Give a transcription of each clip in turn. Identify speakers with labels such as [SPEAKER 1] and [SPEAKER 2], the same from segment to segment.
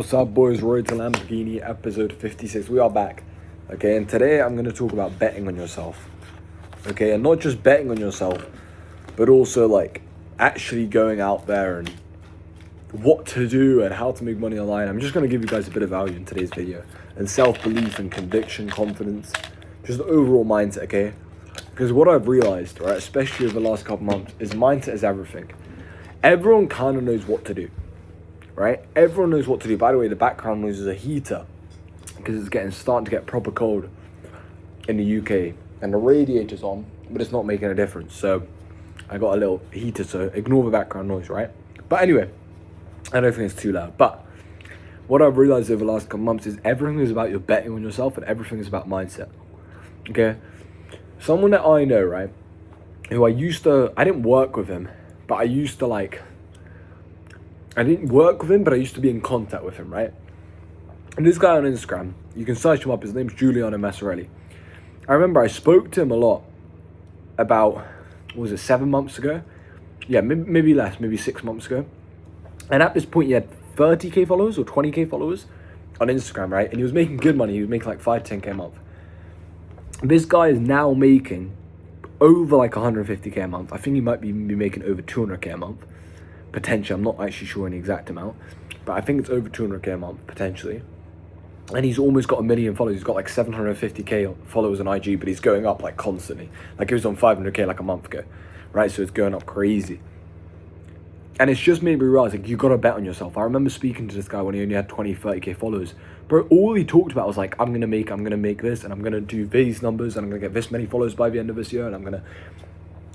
[SPEAKER 1] What's up, boys? Road to Lamborghini, episode 56. We are back. Okay, and today I'm going to talk about betting on yourself. Okay, and not just betting on yourself, but also like actually going out there and what to do and how to make money online. I'm just going to give you guys a bit of value in today's video. And self-belief and conviction, confidence, just the overall mindset, okay? Because what I've realized, right, especially over the last couple months, is mindset is everything. Everyone kind of knows what to do. Right? Everyone knows what to do. By the way, the background noise is a heater because it's starting to get proper cold in the UK, and the radiator's on, but it's not making a difference. So I got a little heater, so ignore the background noise, right? But anyway, I don't think it's too loud. But what I've realized over the last couple months is everything is about your betting on yourself, and everything is about mindset. Okay? Someone that I know, right, who I didn't work with him, but I didn't work with him, but I used to be in contact with him, right? And this guy on Instagram, you can search him up. His name's Giuliano Massarelli. I remember I spoke to him a lot about, what was it, 7 months ago? Yeah, maybe less, maybe 6 months ago. And at this point, he had 30k followers or 20k followers on Instagram, right? And he was making good money. He was making like 5-10k a month. This guy is now making over like 150k a month. I think he might be making over 200k a month. Potentially, I'm not actually sure any exact amount, but I think it's over 200k a month, potentially. And he's almost got 1 million followers. He's got like 750k followers on IG, but he's going up like constantly. Like he was on 500k like a month ago, right? So it's going up crazy. And it's just made me realize, like, you got to bet on yourself. I remember speaking to this guy when he only had 30k followers. Bro, all he talked about was like, I'm going to make this, and I'm going to do these numbers, and I'm going to get this many followers by the end of this year, and I'm going to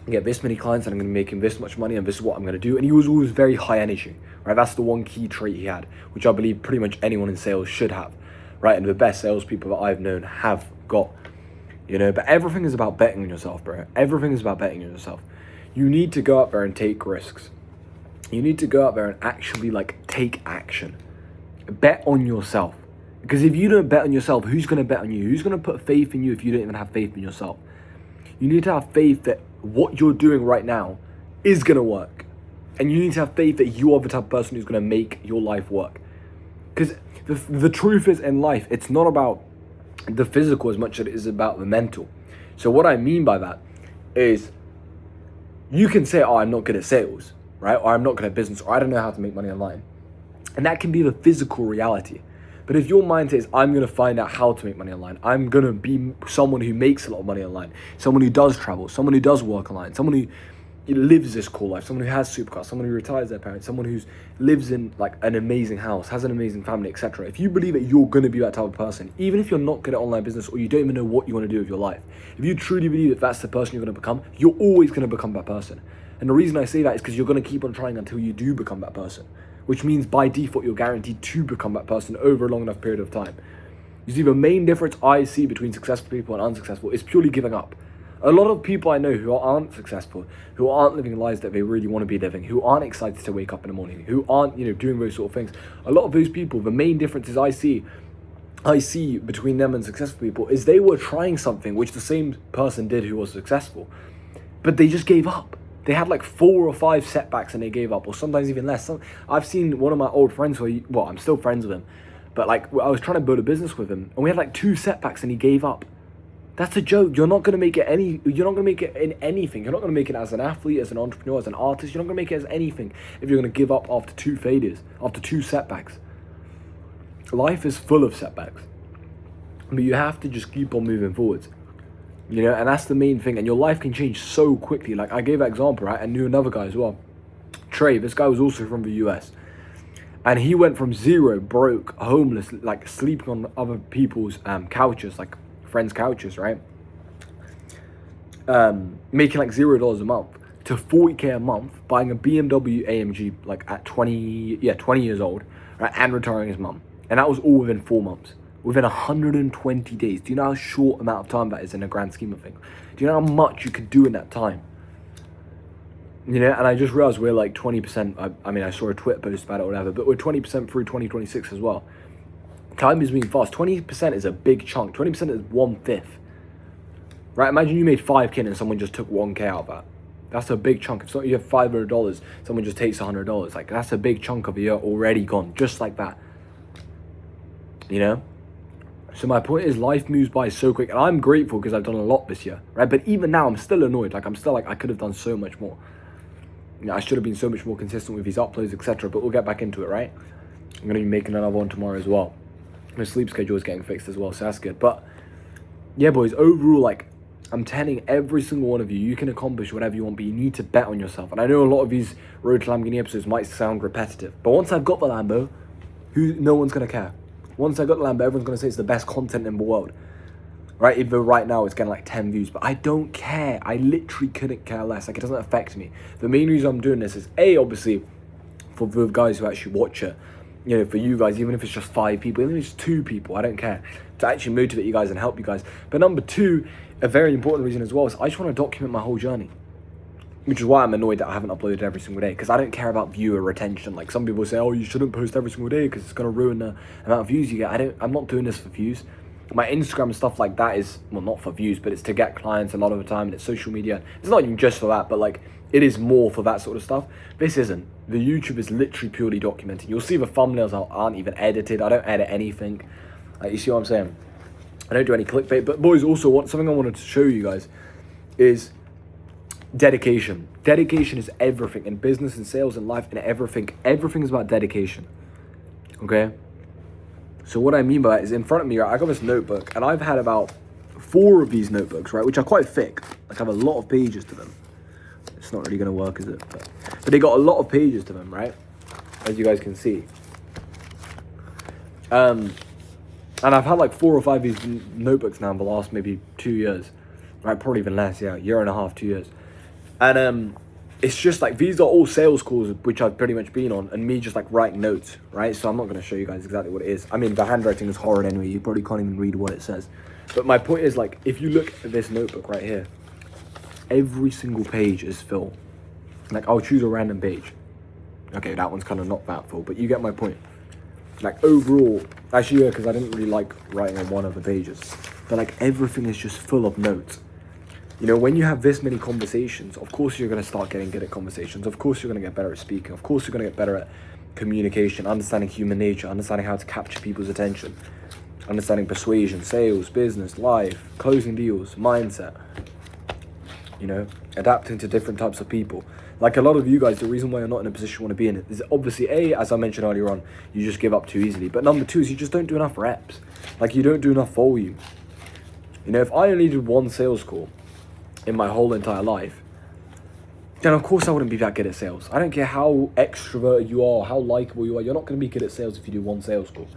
[SPEAKER 1] get this many clients, and I'm going to make him this much money, and this is what I'm going to do. And he was always very high energy, right? That's the one key trait he had, which I believe pretty much anyone in sales should have, right? And the best salespeople that I've known have got, you know. But everything is about betting on yourself, bro. Everything is about betting on yourself. You need to go out there and take risks. You need to go out there and actually like take action. Bet on yourself. Because if you don't bet on yourself, who's going to bet on you? Who's going to put faith in you if you don't even have faith in yourself? You need to have faith that what you're doing right now is going to work. And you need to have faith that you are the type of person who's going to make your life work. Because the truth is, in life, it's not about the physical as much as it is about the mental. So what I mean by that is you can say, oh, I'm not good at sales, right? Or I'm not good at business, or I don't know how to make money online. And that can be the physical reality. But if your mindset is, I'm going to find out how to make money online, I'm going to be someone who makes a lot of money online, someone who does travel, someone who does work online, someone who lives this cool life, someone who has supercars, someone who retires their parents, someone who lives in like an amazing house, has an amazing family, etc. If you believe that you're going to be that type of person, even if you're not good at online business or you don't even know what you want to do with your life, if you truly believe that that's the person you're going to become, you're always going to become that person. And the reason I say that is because you're going to keep on trying until you do become that person. Which means by default, you're guaranteed to become that person over a long enough period of time. You see, the main difference I see between successful people and unsuccessful is purely giving up. A lot of people I know who aren't successful, who aren't living lives that they really want to be living, who aren't excited to wake up in the morning, who aren't, doing those sort of things. A lot of those people, the main differences I see between them and successful people is they were trying something which the same person did who was successful, but they just gave up. They had like 4 or 5 setbacks and they gave up, or sometimes even less. I've seen one of my old friends I'm still friends with him, but like I was trying to build a business with him and we had like 2 setbacks and he gave up. That's a joke. You're not going to make it in anything. You're not going to make it as an athlete, as an entrepreneur, as an artist. You're not going to make it as anything if you're going to give up after 2 failures, after 2 setbacks. Life is full of setbacks, but you have to just keep on moving forwards. And that's the main thing. And your life can change so quickly. Like I gave that example, right? I knew another guy as well. Trey, this guy was also from the US. And he went from zero, broke, homeless, like sleeping on other people's couches, like friends' couches, right? Making like $0 a month to 40k a month, buying a BMW AMG like at 20 years old, right? And retiring his mum. And that was all within 4 months. Within 120 days. Do you know how short amount of time that is in a grand scheme of things? Do you know how much you could do in that time? And I just realized we're like 20%. I mean, I saw a Twitter post about it or whatever, but we're 20% through 2026 as well. Time is moving fast. 20% is a big chunk. 20% is 1/5. Right? Imagine you made 5k and someone just took 1k out of that. That's a big chunk. If you have $500, someone just takes $100. Like that's a big chunk of a year already gone, just like that. you know? So my point is, life moves by so quick, and I'm grateful because I've done a lot this year, right? But even now, I'm still annoyed. Like, I'm still like, I could have done so much more. You know, I should have been so much more consistent with these uploads, etc. But we'll get back into it, right? I'm going to be making another one tomorrow as well. My sleep schedule is getting fixed as well, so that's good. But yeah, boys, overall, like, I'm telling every single one of you, you can accomplish whatever you want, but you need to bet on yourself. And I know a lot of these Road to Lamborghini episodes might sound repetitive, but once I've got the Lambo, no one's going to care. Once I got the Lambo, everyone's going to say it's the best content in the world. Right? Even right now, it's getting like 10 views. But I don't care. I literally couldn't care less. Like, it doesn't affect me. The main reason I'm doing this is, A, obviously, for the guys who actually watch it. You know, for you guys, even if it's just 5 people, even if it's 2 people, I don't care. To actually motivate you guys and help you guys. But number 2, a very important reason as well, is I just want to document my whole journey. Which is why I'm annoyed that I haven't uploaded every single day. Because I don't care about viewer retention. Like, some people say, oh, you shouldn't post every single day because it's going to ruin the amount of views you get. I'm not doing this for views. My Instagram and stuff like that is, well, not for views, but it's to get clients a lot of the time, and it's social media. It's not even just for that, but like, it is more for that sort of stuff. This isn't. The YouTube is literally purely documenting. You'll see the thumbnails aren't even edited. I don't edit anything. Like, you see what I'm saying? I don't do any clickbait. But boys, also, something I wanted to show you guys is dedication. Dedication is everything in business and sales and life and everything. Everything is about dedication. Okay? So what I mean by that is, in front of me, right, I got this notebook, and I've had about 4 of these notebooks, right, which are quite thick. Like, I have a lot of pages to them. It's not really going to work, is it? But they got a lot of pages to them, right? As you guys can see. And I've had like 4 or 5 of these notebooks now in the last maybe 2 years. Right, probably even less, yeah. 1.5 years, 2 years. And it's just like, these are all sales calls which I've pretty much been on, and me just like writing notes, right? So I'm not going to show you guys exactly what it is. I mean, the handwriting is horrid anyway. You probably can't even read what it says. But my point is, like, if you look at this notebook right here, every single page is full. Like, I'll choose a random page. Okay, that one's kind of not that full, but you get my point. Like, overall, actually, yeah, because I didn't really like writing on one of the pages. But like, everything is just full of notes. You know, when you have this many conversations, of course you're going to start getting good at conversations. Of course you're going to get better at speaking. Of course you're going to get better at communication, understanding human nature, understanding how to capture people's attention, understanding persuasion, sales, business, life, closing deals, mindset. You know, adapting to different types of people. Like, a lot of you guys, the reason why you're not in a position you want to be in it is obviously, A, as I mentioned earlier on, you just give up too easily. But number 2 is you just don't do enough reps. Like, you don't do enough volume. You know, if I only did 1 sales call in my whole entire life, then of course I wouldn't be that good at sales. I don't care how extroverted you are, how likable you are, you're not going to be good at sales if you do 1 sales call.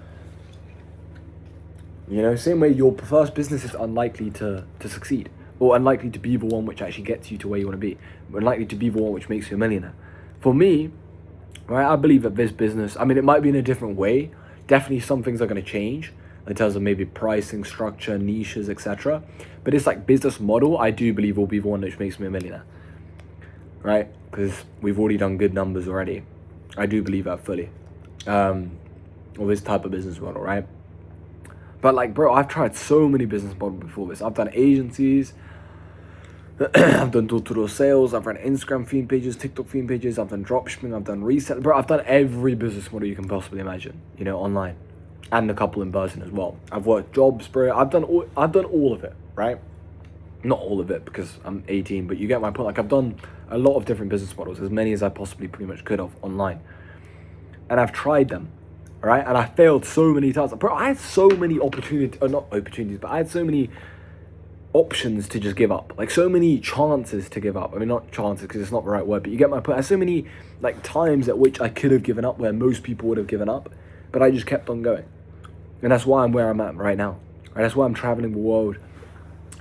[SPEAKER 1] You know, same way your first business is unlikely to succeed, or unlikely to be the one which actually gets you to where you want to be, unlikely to be the one which makes you a millionaire. For me, right, I believe that this business, I mean, it might be in a different way. Definitely some things are going to change in terms of maybe pricing, structure, niches, etc. But it's like business model, I do believe will be the one which makes me a millionaire, right? Because we've already done good numbers already. I do believe that fully. Or this type of business model, right? But like, bro, I've tried so many business models before this. I've done agencies, I've done door-to-door sales, I've run Instagram theme pages, TikTok theme pages, I've done dropshipping, I've done resell. Bro, I've done every business model you can possibly imagine, you know, online. And a couple in person as well. I've worked jobs, bro. I've done all of it, right? Not all of it because I'm 18, but you get my point. Like, I've done a lot of different business models, as many as I possibly pretty much could have online. And I've tried them, right? And I failed so many times. Bro, I had so many opportunities, or not opportunities, but I had so many options to just give up. Like, so many chances to give up. I mean, not chances because it's not the right word, but you get my point. I had so many, like, times at which I could have given up where most people would have given up, but I just kept on going. And that's why I'm where I'm at right now. Right? That's why I'm traveling the world,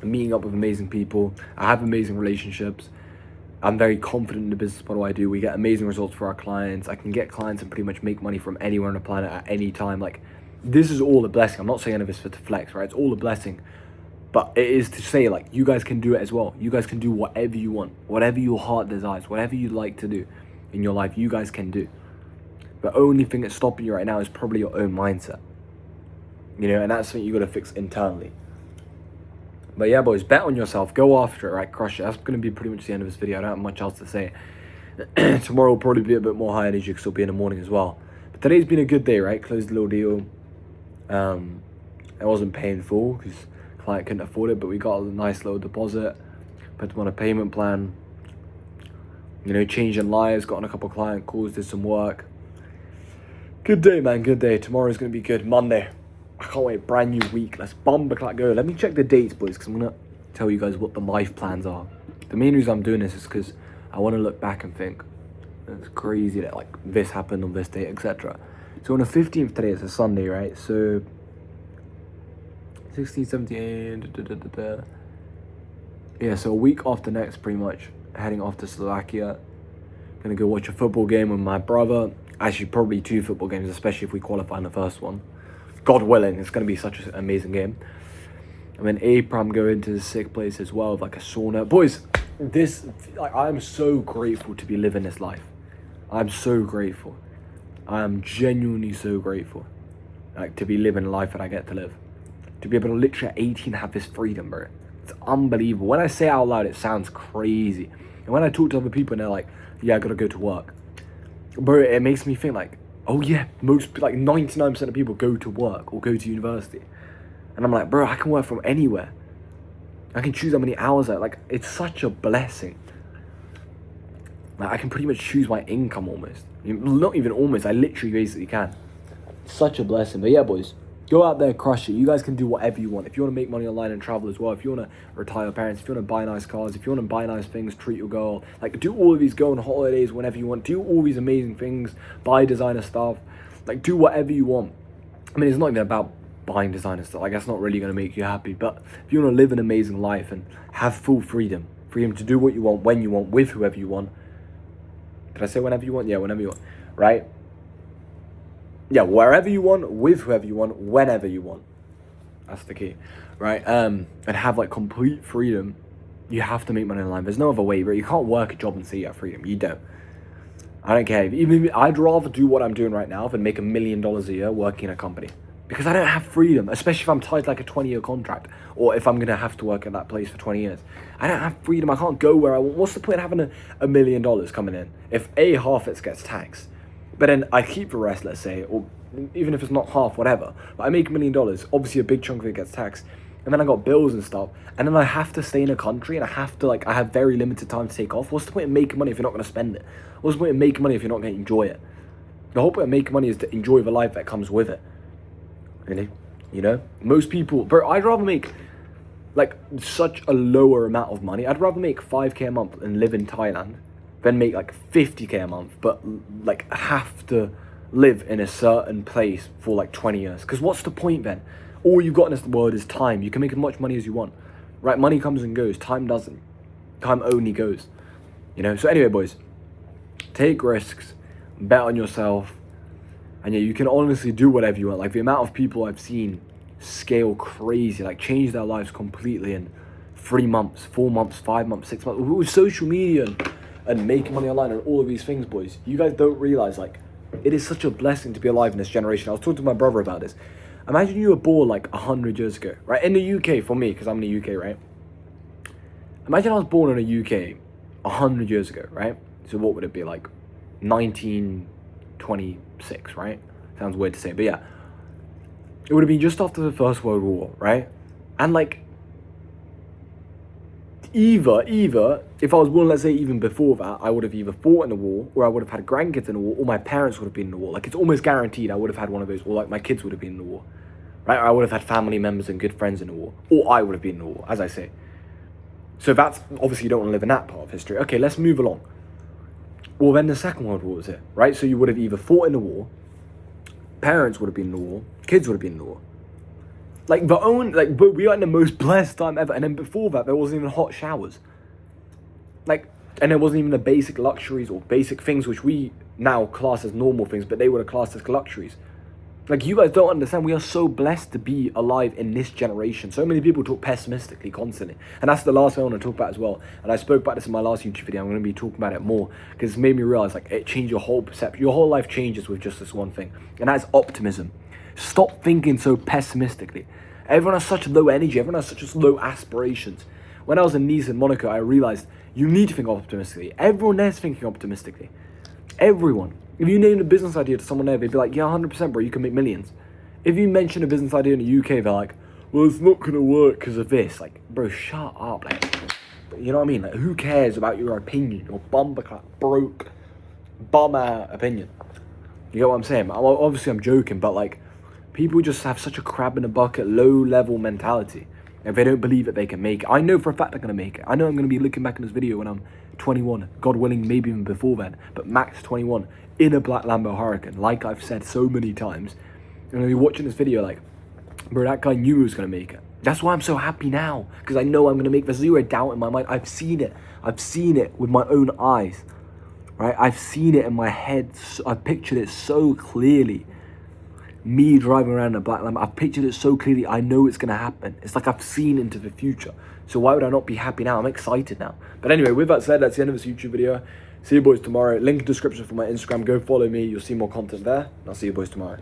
[SPEAKER 1] I'm meeting up with amazing people. I have amazing relationships. I'm very confident in the business model I do. We get amazing results for our clients. I can get clients and pretty much make money from anywhere on the planet at any time. Like, this is all a blessing. I'm not saying any of this for to flex, right? It's all a blessing. But it is to say, like, you guys can do it as well. You guys can do whatever you want, whatever your heart desires, whatever you like to do in your life, you guys can do. The only thing that's stopping you right now is probably your own mindset. You know, and that's something you got to fix internally. But yeah, boys, bet on yourself. Go after it, right? Crush it. That's going to be pretty much the end of this video. I don't have much else to say. Tomorrow will probably be a bit more high energy because it'll be in the morning as well. But today's been a good day, right? Closed a little deal. It wasn't paying full because client couldn't afford it, but we got a nice little deposit, put them on a payment plan. You know, changing lives, got on a couple client calls, did some work. Good day, man, good day. Tomorrow's going to be good. Monday. I can't wait. Brand new week. Let's bumper go. Let me check the dates, boys, because I'm going to tell you guys what the life plans are. The main reason I'm doing this is because I want to look back and think, it's crazy that, like, this happened on this date, etc. So on the 15th today, it's a Sunday, right? So 16, 17, yeah, so a week after next, pretty much, heading off to Slovakia. Gonna go watch a football game with my brother. Actually, probably 2 football games, especially if we qualify in the first one. God willing, it's gonna be such an amazing game. And then April, I'm going to a sick place as well, with like a sauna. Boys, I'm so grateful to be living this life. I'm so grateful. I am genuinely so grateful, like, to be living a life that I get to live. To be able to literally at 18 have this freedom, bro. It's unbelievable. When I say it out loud, it sounds crazy. And when I talk to other people and they're like, yeah, I gotta go to work. Bro, it makes me think like, oh yeah, most, like 99% of people go to work or go to university. And I'm like, bro, I can work from anywhere. I can choose how many hours like, it's such a blessing. Like, I can pretty much choose my income almost. Not even almost, I literally basically can. Such a blessing. But yeah, boys, go out there, crush it. You guys can do whatever you want. If you want to make money online and travel as well, if you want to retire your parents, if you want to buy nice cars, if you want to buy nice things, treat your girl, like, do all of these, go on holidays whenever you want, do all these amazing things, buy designer stuff, like, do whatever you want. I mean, it's not even about buying designer stuff, like, that's not really going to make you happy, but if you want to live an amazing life and have full freedom to do what you want, when you want, with whoever you want. Did I say whenever you want? Yeah, whenever you want, right? Yeah, wherever you want, with whoever you want, whenever you want. That's the key, right? And have like complete freedom. You have to make money online. There's no other way, bro. You can't work a job and say you have freedom. You don't. I don't care. Even I'd rather do what I'm doing right now than make $1 million a year working in a company. Because I don't have freedom, especially if I'm tied to like a 20-year contract, or if I'm gonna have to work at that place for 20 years. I don't have freedom. I can't go where I want. What's the point of having $1 million coming in if half it gets taxed, but then I keep the rest, let's say, or even if it's not half, whatever. But I make $1 million. Obviously, a big chunk of it gets taxed, and then I got bills and stuff, and then I have to stay in a country, and I have to I have very limited time to take off. What's the point of making money if you're not gonna spend it? What's the point of making money if you're not gonna enjoy it? The whole point of making money is to enjoy the life that comes with it. Really, you know, most people, bro, I'd rather make like such a lower amount of money. I'd rather make 5k a month and live in Thailand than make like 50k a month, but like have to live in a certain place for like 20 years. Because what's the point then? All you've got in this world is time. You can make as much money as you want, right? Money comes and goes. Time doesn't. Time only goes, you know? So anyway, boys, take risks, bet on yourself. And yeah, you can honestly do whatever you want. Like, the amount of people I've seen scale crazy, like change their lives completely in 3 months, 4 months, 5 months, 6 months, with social media and making money online and all of these things, boys. You guys don't realize, like, it is such a blessing to be alive in this generation. I was talking to my brother about this. Imagine you were born like 100 years ago, right? In the UK, for me, because I'm in the UK, right? Imagine I was born in the UK 100 years ago, right? So what would it be, like 1926, right? Sounds weird to say, but yeah. It would have been just after the First World War, right? And like, either, if I was born, let's say even before that, I would have either fought in the war, or I would have had grandkids in the war, or my parents would have been in the war. Like, it's almost guaranteed I would have had one of those, or like my kids would have been in the war, right? Or I would have had family members and good friends in the war, or I would have been in the war, as I say. So that's, obviously you don't want to live in that part of history. Okay, let's move along. Well, then the Second World War was here, right? So you would have either fought in the war, parents would have been in the war, kids would have been in the war. Like, but we are in the most blessed time ever. And then before that, there wasn't even hot showers. Like, and there wasn't even the basic luxuries or basic things which we now class as normal things, but they would have classed as luxuries. Like, you guys don't understand. We are so blessed to be alive in this generation. So many people talk pessimistically constantly. And that's the last thing I want to talk about as well. And I spoke about this in my last YouTube video. I'm going to be talking about it more because it's made me realize, like, it changed your whole perception. Your whole life changes with just this one thing. And that's optimism. Stop thinking so pessimistically. Everyone has such low energy. Everyone has such low aspirations. When I was in Nice and Monaco, I realized you need to think optimistically. Everyone there's thinking optimistically. Everyone. If you named a business idea to someone there, they'd be like, yeah, 100%, bro, you can make millions. If you mention a business idea in the UK, they're like, well, it's not gonna work because of this. Like, bro, shut up. Like, you know what I mean? Like, who cares about your opinion, your bumperclap, broke, bum-ass opinion? You get what I'm saying? Obviously, I'm joking, but like, people just have such a crab in a bucket, low-level mentality. If they don't believe that they can make it. I know for a fact they're gonna make it. I know I'm gonna be looking back in this video when I'm 21, God willing, maybe even before then, but max 21, in a black Lambo Hurricane, like I've said so many times. And I'll be watching this video like, bro, that guy knew he was gonna make it. That's why I'm so happy now, because I know I'm gonna make. There's zero doubt in my mind. I've seen it with my own eyes, right? I've seen it in my head. I've pictured it so clearly. Me driving around in a black Lambo, I've pictured it so clearly. I know it's gonna happen. It's like I've seen into the future. So why would I not be happy now? I'm excited now. But anyway, with that said, that's the end of this YouTube video. See you boys tomorrow. Link in the description for my Instagram. Go follow me. You'll see more content there. And I'll see you boys tomorrow.